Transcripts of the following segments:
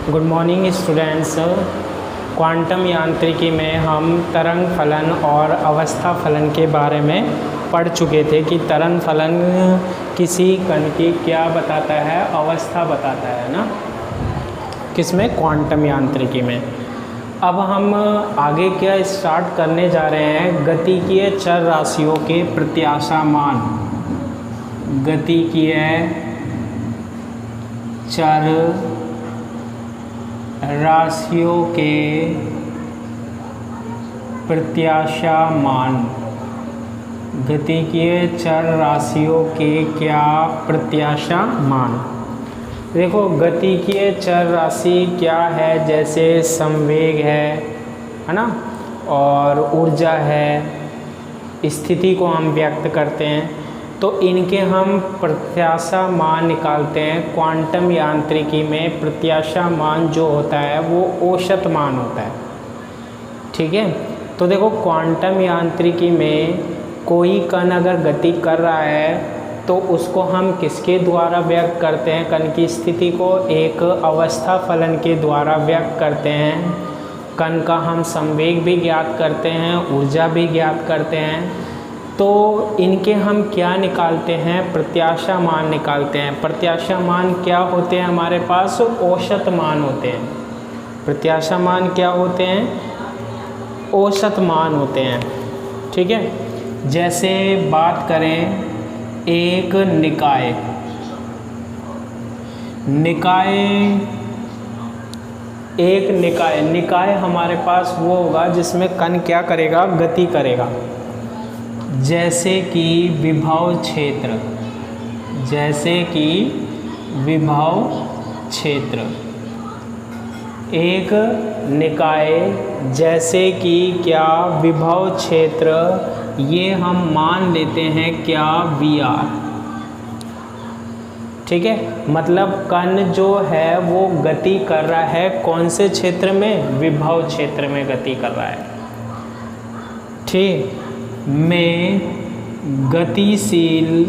Good morning students. Quantum यांत्रिकी में हम तरंग फलन और अवस्था फलन के बारे में पढ़ चुके थे कि तरंग फलन किसी कण की क्या बताता है, अवस्था बताता है ना, किसमें, क्वांटम यांत्रिकी में। अब हम आगे क्या स्टार्ट करने जा रहे हैं, गतिकीय चर राशियों के प्रत्याशा मान। गतिकीय चर राशियों के प्रत्याशा मान। गतिकीय चर राशियों के क्या प्रत्याशा मान। देखो, गतिकीय चर राशि क्या है, जैसे संवेग है ना, और ऊर्जा है, स्थिति को हम व्यक्त करते हैं, तो इनके हम प्रत्याशा मान निकालते हैं। क्वांटम यांत्रिकी में प्रत्याशा मान जो होता है वो औसत मान होता है, ठीक है। तो देखो, क्वांटम यांत्रिकी में कोई कण अगर गति कर रहा है तो उसको हम किसके द्वारा व्यक्त करते हैं, कण की स्थिति को एक अवस्था फलन के द्वारा व्यक्त करते हैं। कण का हम संवेग भी ज्ञात करते हैं, ऊर्जा भी ज्ञात करते हैं। तो इनके हम क्या निकालते हैं, प्रत्याशा मान निकालते हैं। प्रत्याशा मान क्या होते हैं, हमारे पास औसत मान होते हैं। प्रत्याशा मान क्या होते हैं, औसत मान होते हैं, ठीक है। जैसे बात करें एक निकाय, निकाय हमारे पास वो होगा जिसमें कण क्या करेगा, गति करेगा। जैसे कि विभव क्षेत्र, एक निकाय जैसे कि क्या, विभव क्षेत्र, ये हम मान लेते हैं क्या, VR, ठीक है। मतलब कण जो है वो गति कर रहा है कौन से क्षेत्र में, विभव क्षेत्र में गति कर रहा है, ठीक। में गतिशील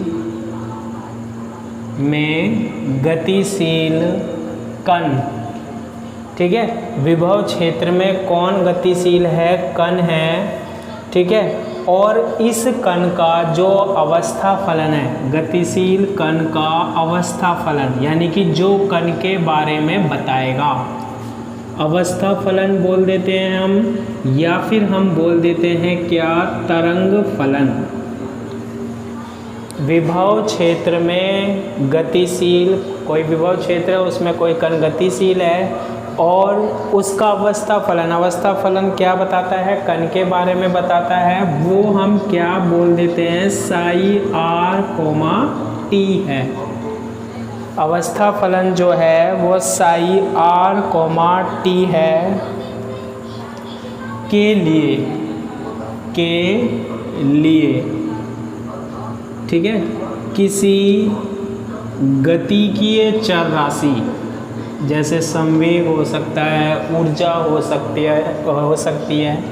कण, ठीक है। विभव क्षेत्र में कौन गतिशील है, कण है, ठीक है। और इस कण का जो अवस्था फलन है, गतिशील कण का अवस्था फलन, यानी कि जो कण के बारे में बताएगा, अवस्था फलन बोल देते हैं हम, या फिर हम बोल देते हैं क्या, तरंग फलन। विभव क्षेत्र में गतिशील, कोई विभव क्षेत्र है उसमें कोई कण गतिशील है और उसका अवस्था फलन क्या बताता है, कण के बारे में बताता है, वो हम क्या बोल देते हैं, साई R, T है। अवस्था फलन जो है वो साई R, T है, के लिए, ठीक है। किसी गतिकीय चर राशि, जैसे संवेग हो सकता है, ऊर्जा हो सकती है,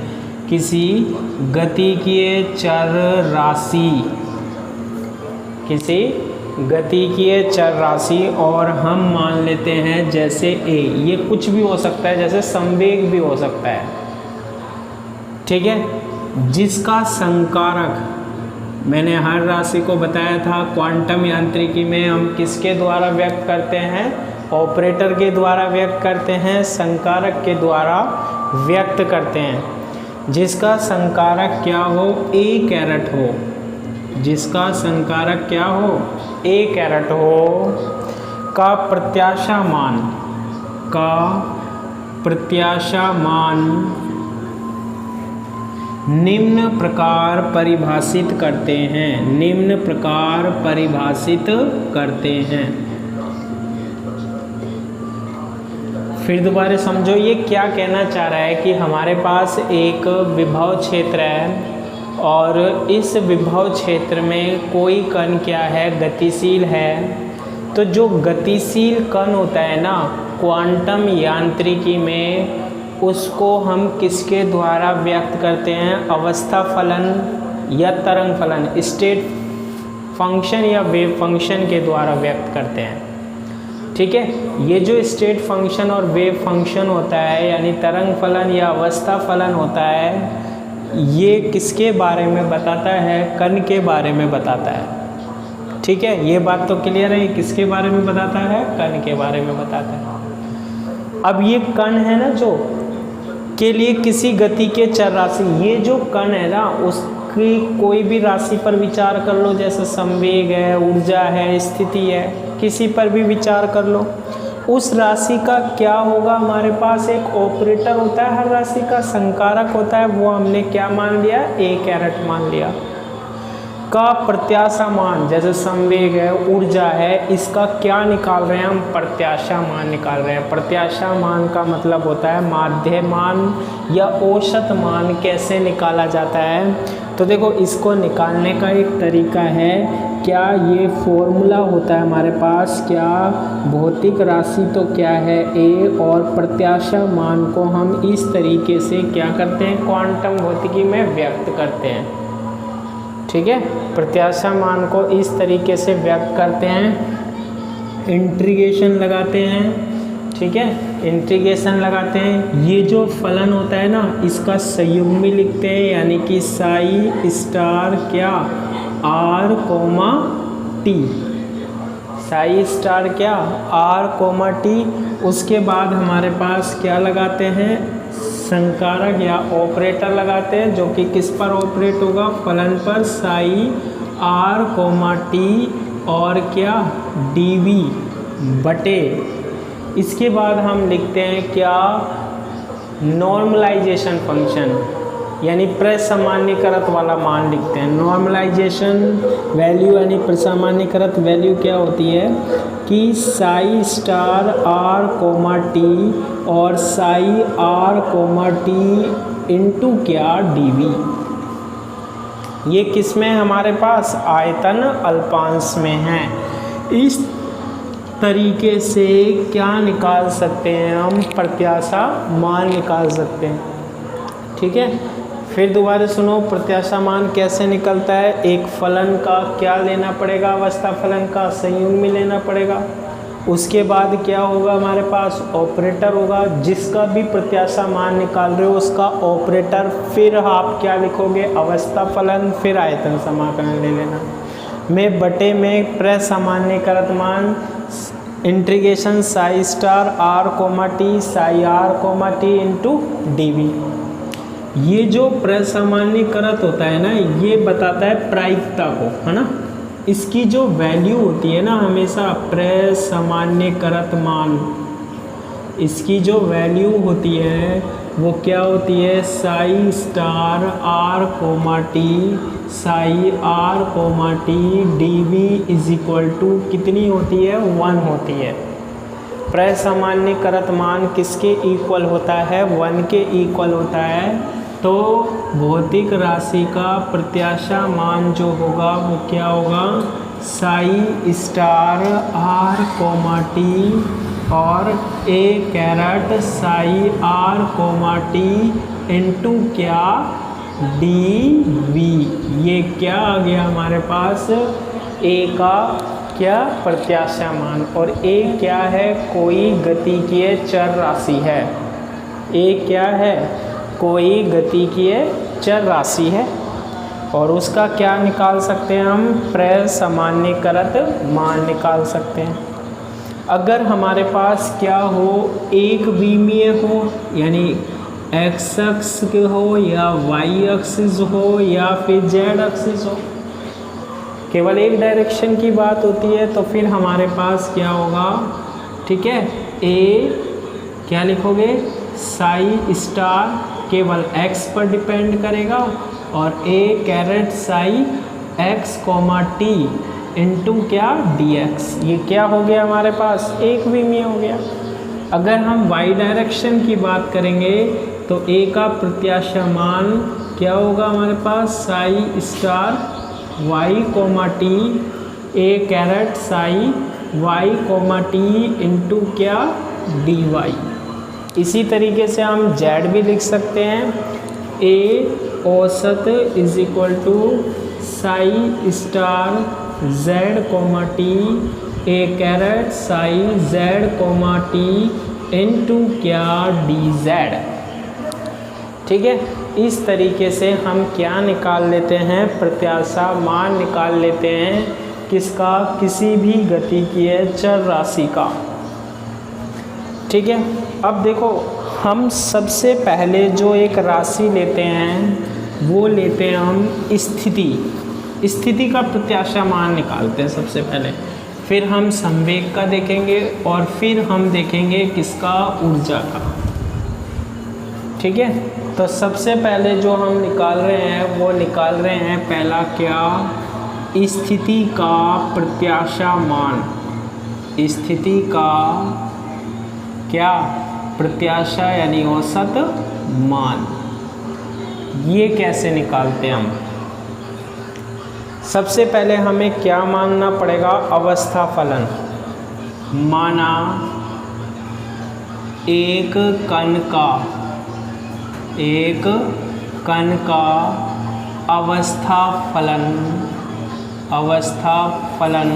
किसी गतिकीय चर राशि, और हम मान लेते हैं जैसे A, ये कुछ भी हो सकता है, जैसे संवेग भी हो सकता है, ठीक है। जिसका संकारक, मैंने हर राशि को बताया था, क्वांटम यांत्रिकी में हम किसके द्वारा व्यक्त करते हैं, ऑपरेटर के द्वारा व्यक्त करते हैं, संकारक के द्वारा व्यक्त करते हैं। जिसका संकारक क्या हो, A कैरेट हो, जिसका संकारक क्या हो, A कैरेट हो, का प्रत्याशा मान निम्न प्रकार परिभाषित करते हैं। फिर दोबारा समझो, ये क्या कहना चाह रहा है कि हमारे पास एक विभव क्षेत्र है और इस विभव क्षेत्र में कोई कण क्या है, गतिशील है। तो जो गतिशील कण होता है ना, क्वांटम यांत्रिकी में उसको हम किसके द्वारा व्यक्त करते हैं, अवस्था फलन या तरंग फलन, स्टेट फंक्शन या वेव फंक्शन के द्वारा व्यक्त करते हैं, ठीक है। ये जो स्टेट फंक्शन और वेव फंक्शन होता है, यानी तरंग फलन या अवस्था फलन होता है, ये किसके बारे में बताता है? कण के बारे में बताता है। ठीक है, ये बात तो क्लियर है। किसके बारे में बताता है? कण के बारे में बताता है। अब ये कण है ना, जो के लिए किसी गति के चर राशि, ये जो कण है ना, उसकी कोई भी राशि पर विचार कर लो, जैसे संवेग है, ऊर्जा है, स्थिति है, किसी पर भी विचार कर लो। उस राशि का क्या होगा? हमारे पास एक ऑपरेटर होता है, हर राशि का संकारक होता है, वो हमने क्या मान लिया? ए कैरेट मान लिया। का प्रत्याशा मान, जैसे संवेग है, ऊर्जा है, इसका क्या निकाल रहे हैं हम? प्रत्याशा मान निकाल रहे हैं। प्रत्याशा मान का मतलब होता है माध्य मान या औसत मान कैसे निकाला जाता है। तो देखो, इसको निकालने का एक तरीका है, क्या ये फॉर्मूला होता है हमारे पास, क्या भौतिक राशि तो क्या है ए, और प्रत्याशा मान को हम इस तरीके से क्या करते हैं? क्वांटम भौतिकी में व्यक्त करते हैं। ठीक है, प्रत्याशा मान को इस तरीके से व्यक्त करते हैं, इंटीग्रेशन लगाते हैं। ठीक है, इंटीग्रेशन लगाते हैं। ये जो फलन होता है ना, इसका संयुग्मी लिखते हैं, यानी कि साई स्टार क्या? Are comma T. Psi star क्या? Are comma t. उसके बाद हमारे पास क्या लगाते हैं? संकारक या ऑपरेटर लगाते हैं, जो कि किस पर ऑपरेट होगा? फलन पर, साई आर कोमा टी और क्या? डीवी बटे। इसके बाद हम लिखते हैं क्या? नॉर्मलाइजेशन फंक्शन, यानी प्रसामान्यीकृत वाला मान लिखते हैं। नॉर्मलाइजेशन वैल्यू यानी प्रसामान्यीकृत वैल्यू क्या होती है कि psi star are comma T और psi are comma T into क्या? डीवी। ये किस में हमारे पास? आयतन अल्पांश में है। इस तरीके से क्या निकाल सकते हैं हम? प्रत्याशा मान निकाल सकते हैं। ठीक है, फिर दोबारा सुनो, प्रत्याशा मान कैसे निकलता है? एक फलन का क्या लेना पड़ेगा? अवस्था फलन का संयुग्मी लेना पड़ेगा। उसके बाद क्या होगा? हमारे पास ऑपरेटर होगा, जिसका भी प्रत्याशा मान निकाल रहे हो उसका ऑपरेटर, फिर आप क्या लिखोगे? अवस्था फलन, फिर आयतन समाकलन ले लेना। में बटे में प्रसामान्यीकृत मान, integration psi star are comma T, psi are comma T into dV. ये जो प्रसामान्यीकृत होता है ना, ये बताता है प्रायिकता को, है ना। इसकी जो वैल्यू होती है ना, हमेशा प्रसामान्यीकृत मान, इसकी जो वैल्यू होती है वो क्या होती है? Psi star are comma T, psi are comma T dV is equal to कितनी होती है? 1 होती है। प्रसामान्यीकृत मान किसके इक्वल होता है? 1 के इक्वल होता है। तो भौतिक राशि का प्रत्याशा मान जो होगा वो क्या होगा? Psi star are comma T और a caret psi are comma T into क्या? D we. ये क्या आ गया हमारे पास? ए का क्या? प्रत्याशा मान। और ए क्या है? कोई गतिकीय चर राशि है। ए क्या है? कोई गतिकीय चर राशि है। और उसका क्या निकाल सकते हैं हम? प्रसामान्यीकृत मान निकाल सकते हैं। अगर हमारे पास क्या हो? एक विमीय हो, यानी एक्स एक्स के हो या वाई एक्सिस हो या फिर जेड एक्सिस हो, केवल एक डायरेक्शन की बात होती है, तो फिर हमारे पास क्या होगा? ठीक है, ए क्या लिखोगे? साई स्टार केवल x पर डिपेंड करेगा और a caret psi x comma T into क्या? dx। ये क्या हो गया हमारे पास? एक विमीय हो गया। अगर हम y डायरेक्शन की बात करेंगे तो a का प्रत्याशा मान क्या होगा हमारे पास? Psi star y comma T A caret psi y comma T into क्या? dy। इसी तरीके से हम z भी लिख सकते हैं। a औसत is equal to psi star z comma T A caret psi Z comma T into क्या डी जेड। ठीक है, इस तरीके से हम क्या निकाल लेते हैं, प्रत्याशा मान निकाल लेते हैं किसका, किसी भी गतिकीय चर राशि का। ठीक है, अब देखो हम सबसे पहले जो एक राशि लेते हैं वो लेते हैं हम स्थिति का प्रत्याशा मान निकालते हैं सबसे पहले, फिर हम संवेग का देखेंगे और फिर हम देखेंगे किसका, ऊर्जा का। ठीक है, तो सबसे पहले जो हम निकाल रहे हैं वो निकाल रहे हैं पहला क्या, स्थिति का प्रत्याशा मान। स्थिति का क्या, प्रत्याशा यानी औसत मान। ये कैसे निकालते हैं हम, सबसे पहले हमें क्या मानना पड़ेगा, अवस्था फलन। माना एक कण का अवस्था फलन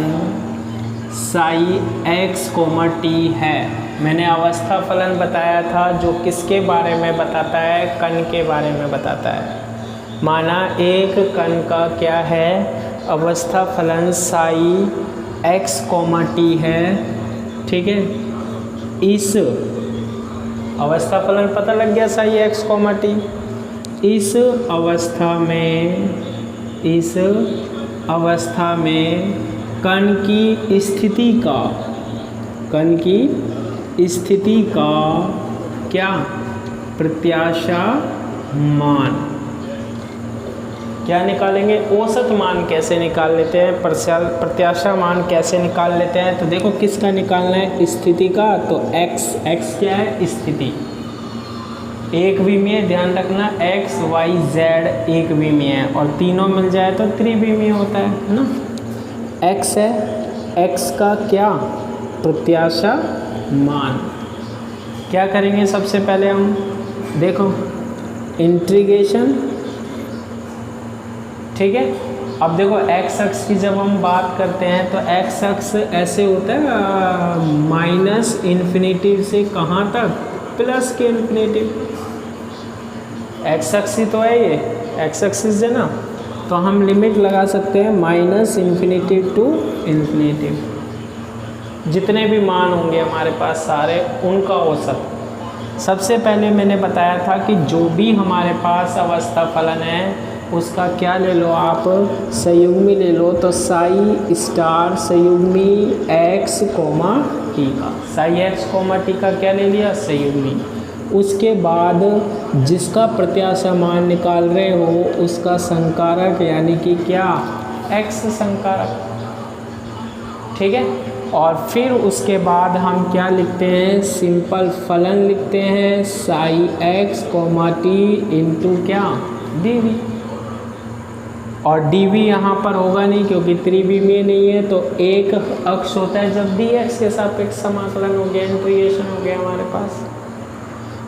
साई एक्स कोमा टी है। मैंने अवस्था फलन बताया था जो किसके बारे में बताता है, कण के बारे में बताता है। माना एक कण का क्या है, अवस्था फलन साई एक्स कोमा टी है। ठीक है, इस अवस्था फलन पता लग गया, साई एक्स कोमा टी। इस अवस्था में कण की स्थिति का क्या, प्रत्याशा मान। क्या निकालेंगे, औसत मान कैसे निकाल लेते हैं, प्रत्याशा मान कैसे निकाल लेते हैं। तो देखो किसका निकालना है, स्थिति का। तो x क्या है, स्थिति एक विमीय, ध्यान रखना x y z एक विमीय है और तीनों मिल जाए तो त्रिविमीय होता है ना। x है, x का क्या, प्रत्याशा मान। क्या करेंगे सबसे पहले हम, देखो इंटीग्रेशन। ठीक है, अब देखो x अक्ष की जब हम बात करते हैं तो x अक्ष ऐसे होता है माइनस इन्फिनिटी से कहाँ तक, प्लस के इन्फिनिटी। x अक्ष ही तो है ये, x एक्सिस है ना, तो हम लिमिट लगा सकते हैं माइनस इन्फिनिटी टू इन्फिनिटी। जितने भी मान होंगे हमारे पास सारे, उनका औसत। सबसे पहले मैंने बताया था कि जो भी हमारे पास अवस्था फलन है उसका क्या ले लो आप, संयुग्मी ले लो। तो साई स्टार संयुग्मी एक्स कोमा टी का, साई एक्स कोमा टी का क्या ले लिया, संयुग्मी। उसके बाद जिसका प्रत्याशा मान निकाल रहे हो उसका संकारक यानी कि क्या, एक्स संकारक। ठीक है, और फिर उसके बाद हम क्या लिखते हैं, सिंपल फलन लिखते हैं psi x comma T into क्या, डी वी। और डी वी यहाँ पर होगा नहीं क्योंकि त्रिविमीय नहीं है, तो एक अक्ष होता है जब डी एक्स के सापेक्ष समाकलन हो गया, इंटीग्रेशन हो गया हमारे पास।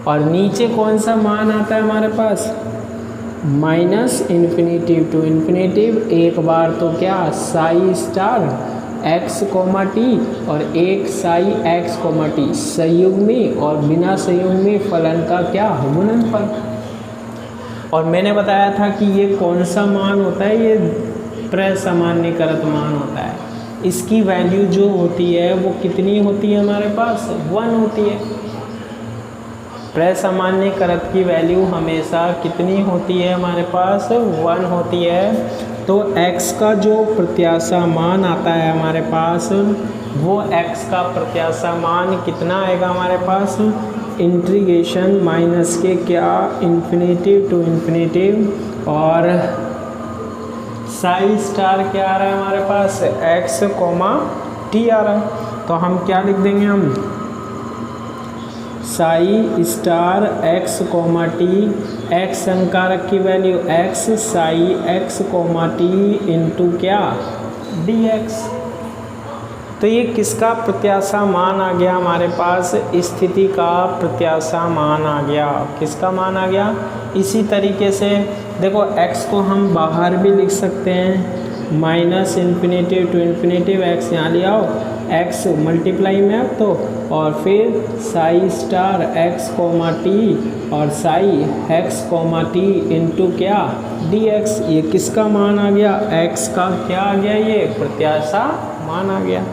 और नीचे कौन सा मान आता है हमारे पास, माइनस इन्फिनिटिव टू इन्फिनिटिव। एक बार तो क्या, psi star x comma T और एक साई एक्स कोमा टी, संयुग्मी और बिना संयुग्मी फलन का क्या, गुणनफल। और मैंने बताया था कि ये कौन सा मान होता है, ये प्रसामान्यीकृत मान होता है। इसकी वैल्यू जो होती है वो कितनी होती है हमारे पास, 1 होती है। प्रसामान्यीकृत की वैल्यू हमेशा कितनी होती है हमारे पास, 1 होती है। तो x का जो प्रत्याशा मान आता है हमारे पास, वो x का प्रत्याशा मान कितना आएगा हमारे पास, इंटीग्रेशन माइनस के क्या, इन्फिनिटिव टू इन्फिनिटिव। और साई स्टार क्या आ रहा है हमारे पास, x कोमा टी आ रहा है। तो हम क्या लिख देंगे, हम psi star x comma t, x संकारक की value x psi x comma T into क्या, डी एक्स। तो ये किसका प्रत्याशा मान आ गया हमारे पास, स्थिति का प्रत्याशा मान आ गया। किसका मान आ गया, इसी तरीके से देखो x को हम बाहर भी लिख सकते हैं, minus infinity to infinity, x यहाँ ले आओ, x मल्टीप्लाई में अब तो, और फिर psi star x comma T और psi x comma T into क्या dx। ये किसका मान आ गया, x का क्या आ गया, ये प्रत्याशा मान आ गया।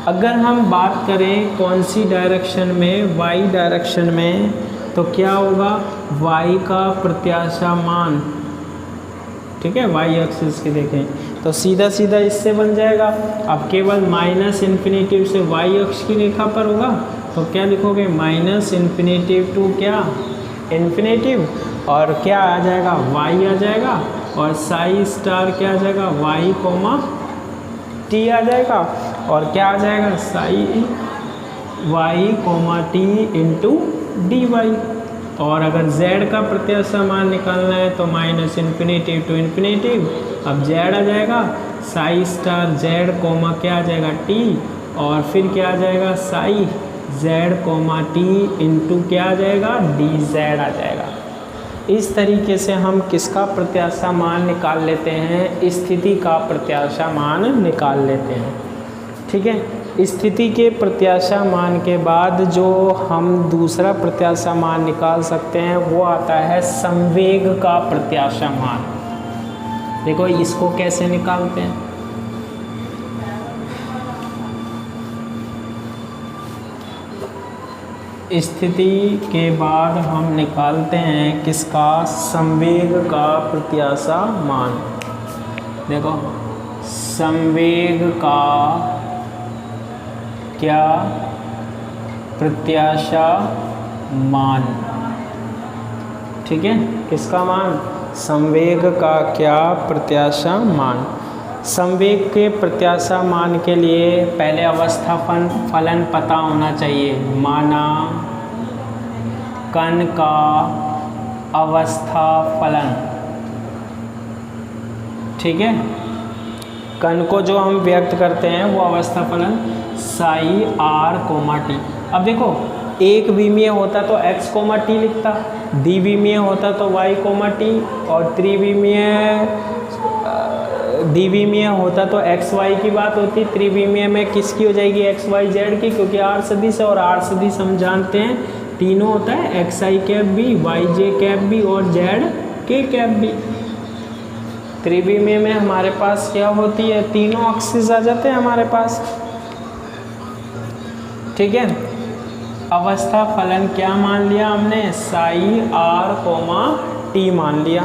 अगर हम बात करें कौन सी डायरेक्शन में, y डायरेक्शन में, तो क्या होगा, y का प्रत्याशा मान, ठीक है, y एक्सिस के देखें तो सीधा सीधा इससे बन जाएगा। अब केवल माइनस इन्फिनेटिव से y अक्ष की रेखा पर होगा तो क्या लिखोगे, माइनस इन्फिनेटिव टू क्या इन्फिनेटिव, और क्या आ जाएगा y आ जाएगा, और साई स्टार क्या आ जाएगा y कोमा t आ जाएगा, और क्या आ जाएगा psi y comma t into D Y. और अगर z का प्रत्याशा मान निकालना है तो माइनस इन्फिनेटिव टू इन्फिनेटिव, अब z आ जाएगा साई स्टार z कोमा क्या आ जाएगा t, और फिर क्या आ जाएगा psi z comma t into क्या आ जाएगा dz आ जाएगा। इस तरीके से हम किसका प्रत्याशा मान निकाल लेते हैं, स्थिति का प्रत्याशा मान निकाल लेते हैं। ठीक है, स्थिति के प्रत्याशा मान के बाद जो हम दूसरा प्रत्याशा मान निकाल सकते हैं वो आता है संवेग का प्रत्याशा मान। देखो इसको कैसे निकालते हैं, स्थिति के बाद हम निकालते हैं किसका, संवेग का प्रत्याशा मान। देखो संवेग का क्या प्रत्याशा मान, ठीक है, किसका मान, संवेग का क्या प्रत्याशा मान। संवेग के प्रत्याशा मान के लिए पहले अवस्था फलन पता होना चाहिए। माना कण का अवस्था फलन, ठीक है, कण को जो हम व्यक्त करते हैं वो अवस्था फलन साई आर कोमा टी। अब देखो एक विमीय होता तो x कोमा टी लिखता, द्विविमीय होता तो y कोमा टी, और द्विविमीय होता तो x y की बात होती, त्रिविमीय में किसकी हो जाएगी x y z की, क्योंकि r सदिश है और r सदिश हम जानते हैं तीनों होता है x i कैप भी, y j कैप भी और z k कैप भी। त्रिविमीय में हमारे पास क्या होती है, तीनों एक्सिस आ जाते हैं हमारे पास। ठीक है, अवस्था फलन क्या मान लिया हमने, साई आर कोमा टी मान लिया।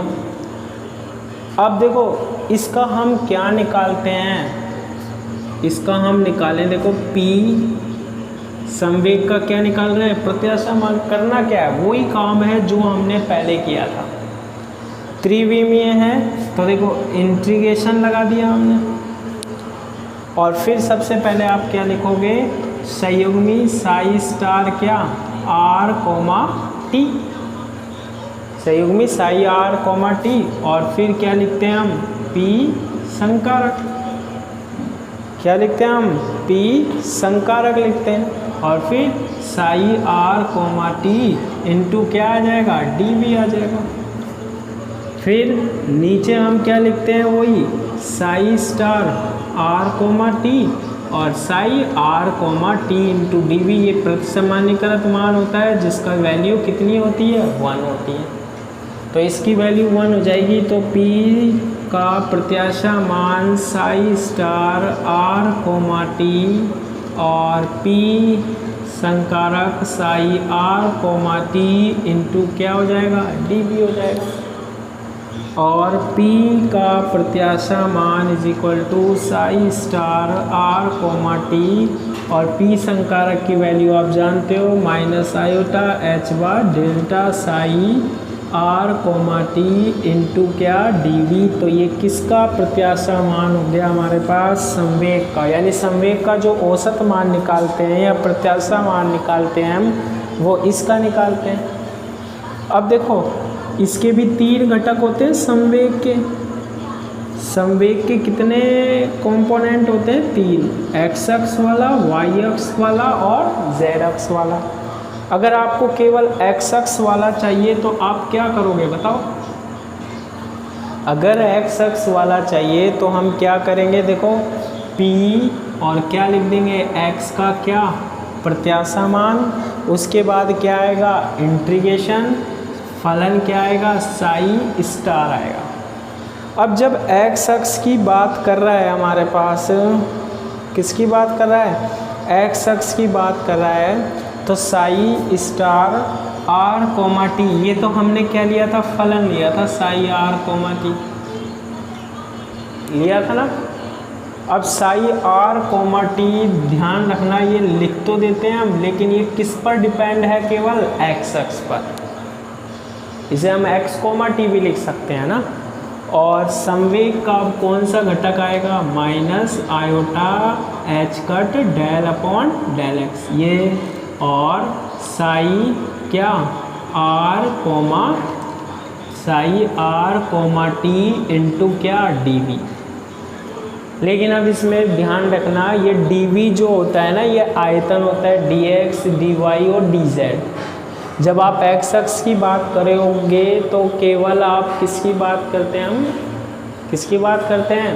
अब देखो इसका हम क्या निकालते हैं, इसका हम निकालें, देखो P संवेग का क्या निकाल रहे हैं, प्रत्याशा मान। करना क्या है, वही काम है जो हमने पहले किया था। त्रिविमीय है तो देखो इंटीग्रेशन लगा दिया हमने, और फिर सबसे पहले आप क्या लिखोगे, संयुग्मी साई स्टार क्या आर कोमा टी, संयुग्मी साई आर कोमा टी, और फिर क्या लिखते हैं हम पी संकारक, क्या लिखते हैं हम पी संकारक लिखते हैं, और फिर psi are comma T into क्या आ जाएगा डी भी आ जाएगा। फिर नीचे हम क्या लिखते हैं, वही psi star are comma T और psi are comma T into D we. ये प्रतिसामान्यीकृत मान होता है जिसका वैल्यू कितनी होती है, 1 होती है, तो इसकी वैल्यू 1 हो जाएगी। तो P का प्रत्याशा मान psi star are comma T और P संकारक psi are comma T into क्या हो जाएगा डी वी हो जाएगा, और P का प्रत्याशा मान is equal to psi star are comma T, और P संकारक की वैल्यू आप जानते हो minus iota h bar delta psi are comma T into क्या डी वी। तो ये किसका प्रत्याशा मान हो गया हमारे पास, संवेग का, यानी संवेग का जो औसत मान निकालते हैं या प्रत्याशा मान निकालते हैं हम, वो इसका निकालते हैं। अब देखो इसके भी 3 घटक होते हैं संवेग के। संवेग के कितने कंपोनेंट होते हैं, 3, एक्स अक्ष वाला, वाई अक्ष वाला और जेड अक्ष वाला। अगर आपको केवल एक्स अक्ष वाला चाहिए तो आप क्या करोगे बताओ। अगर एक्स अक्ष वाला चाहिए तो हम क्या करेंगे, देखो पी और क्या लिख देंगे x का क्या प्रत्याशा मान, उसके बाद क्या आएगा इंटीग्रेशन, फलन क्या आएगा साई स्टार आएगा। अब जब x अक्ष की बात कर रहा है हमारे पास, किसकी बात कर रहा है x अक्ष की बात कर रहा है, तो psi star are comma T, ये तो हमने क्या लिया था फलन लिया था साई आर कोमा टी लिया था ना। अब साई आर कोमा टी ध्यान रखना ये लिख तो देते हैं हम, लेकिन ये किस पर डिपेंड है केवल x अक्ष पर, इसे हम x कोमा टी भी लिख सकते हैं ना। और संवेग का कौन सा घटक आएगा minus iota H cut del upon del X ये, और साई क्या आर कोमा टी इंटू क्या डी वी। लेकिन अब इसमें ध्यान रखना ये डी वी जो होता है ना ये आयतन होता है डी एक्स डी वाई और डी जेड। जब आप x अक्ष की बात करोगे तो केवल आप किसकी बात करते हैं, हम किसकी बात करते हैं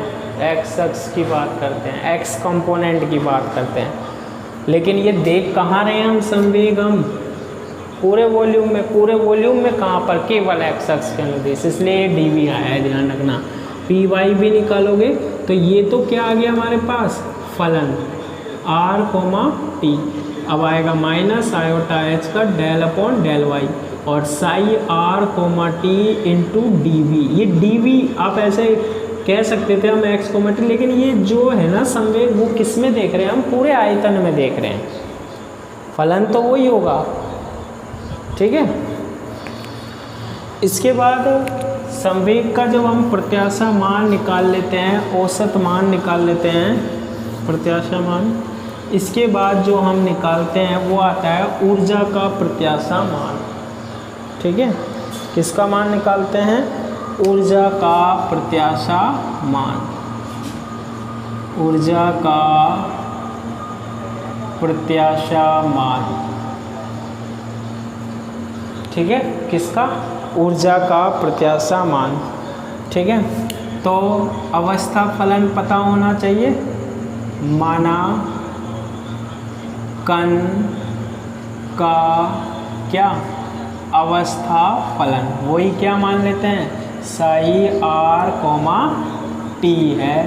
x अक्ष की बात करते हैं, x कंपोनेंट की बात करते हैं। लेकिन ये देख कहाँ रहे हैं हम संवेग, हम पूरे वॉल्यूम में कहाँ पर केवल x अक्ष के अनुदेश, इसलिए dv आया है। ध्यान रखना पी वाई भी निकालोगे तो ये तो क्या आ गया हमारे पास फलन r कोमा टी, अब आएगा माइनस आयोटा एच का डेल अपॉन डेल वाई और psi are comma T into D we. ये डी वी आप ऐसे कह सकते थे हम एक्स कोमा टी, लेकिन ये जो है ना संवेग वो किस में देख रहे हैं हम पूरे आयतन में देख रहे हैं, फलन तो वही होगा। ठीक है, इसके बाद संवेग का जब हम प्रत्याशा मान निकाल लेते हैं, औसत मान निकाल लेते हैं प्रत्याशा मान, इसके बाद जो हम निकालते हैं वो आता है ऊर्जा का प्रत्याशा मान। ठीक है, किसका मान निकालते हैं ऊर्जा का प्रत्याशा मान, ऊर्जा का प्रत्याशा मान। ठीक है, किसका ऊर्जा का प्रत्याशा मान। ठीक है, तो अवस्था फलन पता होना चाहिए, माना कण का क्या अवस्था फलन, वही क्या मान लेते हैं साई आर कोमा टी है,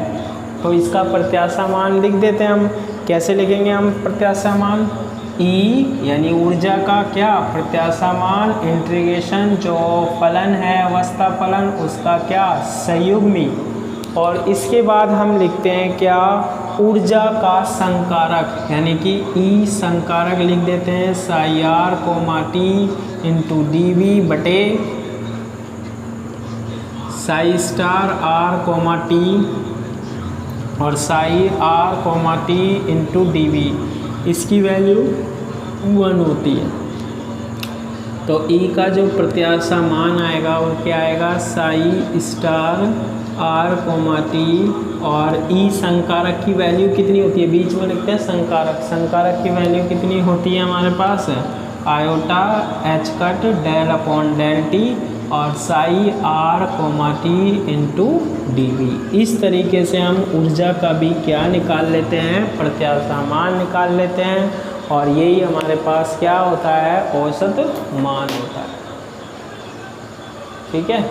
तो इसका प्रत्याशा मान लिख देते हैं हम। कैसे लिखेंगे हम प्रत्याशा मान, ई यानी ऊर्जा का क्या प्रत्याशा मान इंटीग्रेशन जो फलन है अवस्था फलन उसका क्या संयुग्मी, और इसके बाद हम लिखते हैं क्या ऊर्जा का संकारक यानी कि ई संकारक लिख देते हैं psi are comma T into D v बटे psi star are comma T और psi are comma T into D v, इसकी वैल्यू 1 होती है। तो ई का जो प्रत्याशा मान आएगा वो क्या आएगा psi star are comma T, और ई संकारक की वैल्यू कितनी होती है बीच में लिखते हैं संकारक, संकारक की वैल्यू कितनी होती है हमारे पास iota H cut del upon del t और psi are comma T into D v. इस तरीके से हम ऊर्जा का भी क्या निकाल लेते हैं प्रत्याशा मान निकाल लेते हैं, और यही हमारे पास क्या होता है औसत मान होता है। ठीक है।